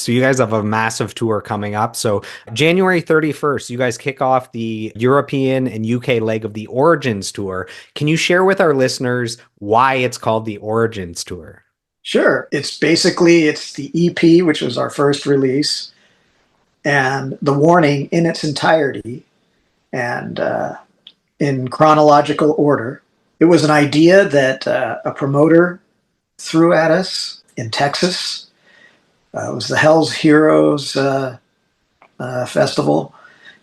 So you guys have a massive tour coming up. So January 31st, you guys kick off the European and UK leg of the Origins Tour. Can you share with our listeners why it's called the Origins Tour? Sure. It's the EP, which was our first release, and the warning in its entirety and in chronological order. It was an idea that a promoter threw at us in Texas. It was the Hell's Heroes festival,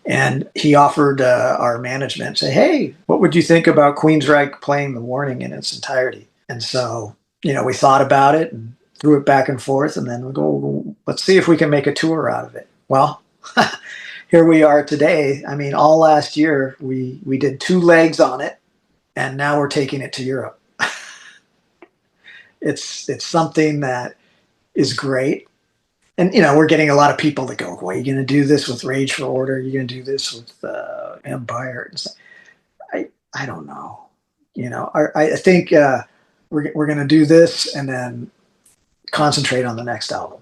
and he offered our management, say, "Hey, what would you think about Queensryche playing the warning in its entirety?" And so, we thought about it and threw it back and forth, and then we go, let's see if we can make a tour out of it. Well, here we are today. I mean, all last year we did two legs on it, and now we're taking it to Europe. It's something that is great. And we're getting a lot of people that go, "Well, are you going to do this with Rage for Order? Are you going to do this with Empire?" And so I don't know. I think we're going to do this and then concentrate on the next album.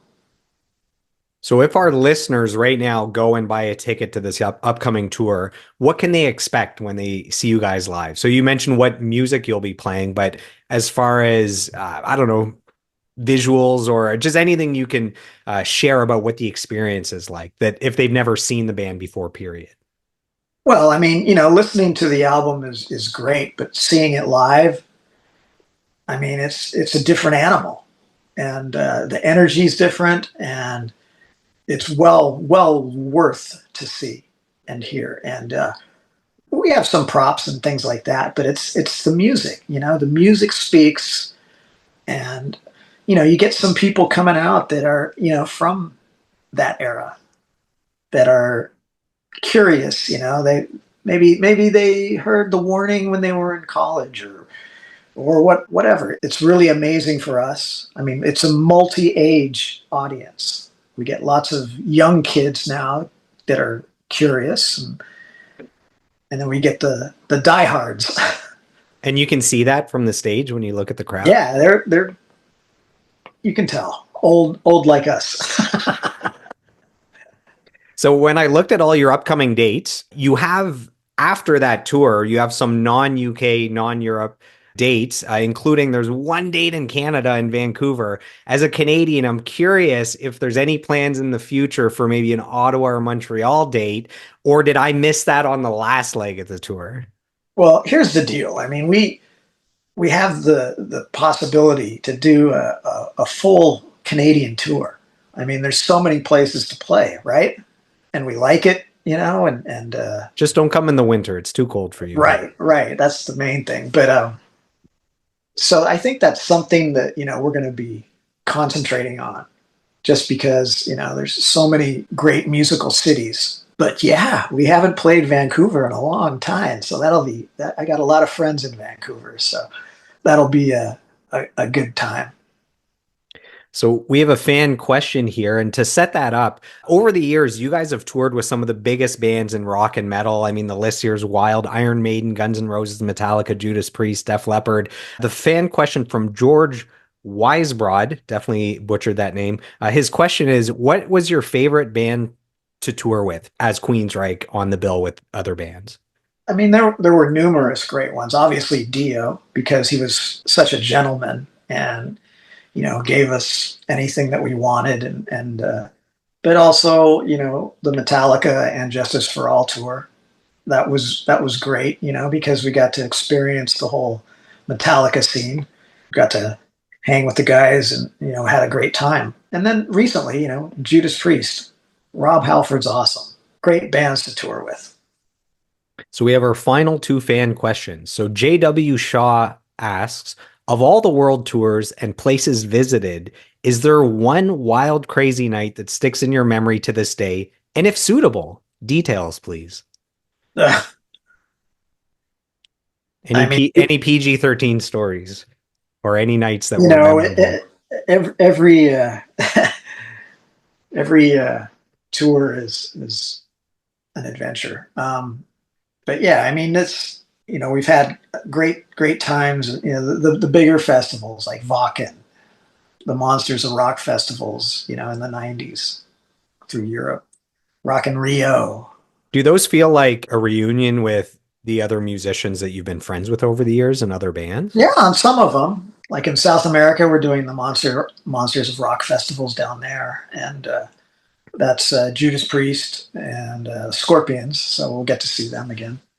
So if our listeners right now go and buy a ticket to this upcoming tour, what can they expect when they see you guys live? So you mentioned what music you'll be playing, but as far as, I don't know, visuals or just anything you can share about what the experience is like, that if they've never seen the band before, period. Well, I mean, listening to the album is great, but seeing it live, I mean, it's a different animal, and the energy is different, and it's well worth to see and hear. And we have some props and things like that, but it's the music. The music speaks, and you get some people coming out that are from that era that are curious. They maybe they heard the warning when they were in college or whatever. It's really amazing for us. I mean, it's a multi-age audience. We get lots of young kids now that are curious, and then we get the diehards. And you can see that from the stage when you look at the crowd. Yeah, they're you can tell old like us. So when I looked at all your upcoming dates, you have after that tour, you have some non-UK, non-Europe dates, including there's one date in Canada in Vancouver. As a Canadian, I'm curious if there's any plans in the future for maybe an Ottawa or Montreal date, or did I miss that on the last leg of the tour? Well, here's the deal. I mean, we have the possibility to do a full Canadian tour. I mean, there's so many places to play, right? And we like it, and Just don't come in the winter. It's too cold for you here. right. That's the main thing. But so I think that's something that we're going to be concentrating on, just because there's so many great musical cities. But yeah, we haven't played Vancouver in a long time, so that'll be that. I got a lot of friends in Vancouver, so that'll be a good time. So we have a fan question here. And to set that up, over the years, you guys have toured with some of the biggest bands in rock and metal. I mean, the list here is wild. Iron Maiden, Guns N' Roses, Metallica, Judas Priest, Def Leppard. The fan question from George Weisbrod, definitely butchered that name. His question is, what was your favorite band to tour with as Queensryche on the bill with other bands? I mean, there were numerous great ones. Obviously, Dio, because he was such a gentleman and gave us anything that we wanted, and but also the Metallica and Justice for All tour. That was great, because we got to experience the whole Metallica scene. Got to hang with the guys and had a great time. And then recently, Judas Priest, Rob Halford's awesome. Great bands to tour with. So we have our final two fan questions. So JW Shaw asks, of all the world tours and places visited, is there one wild, crazy night that sticks in your memory to this day? And if suitable, details, please. Ugh, Any I mean, P any PG-13 stories or any nights that you were know, memorable. every tour is an adventure. But yeah, I mean, it's we've had great times. The bigger festivals like Wacken, the Monsters of Rock festivals, in the 90s through Europe. Rock in Rio. Do those feel like a reunion with the other musicians that you've been friends with over the years and other bands? Yeah, on some of them. Like in South America, we're doing the Monsters of Rock festivals down there, and that's Judas Priest and Scorpions. So we'll get to see them again.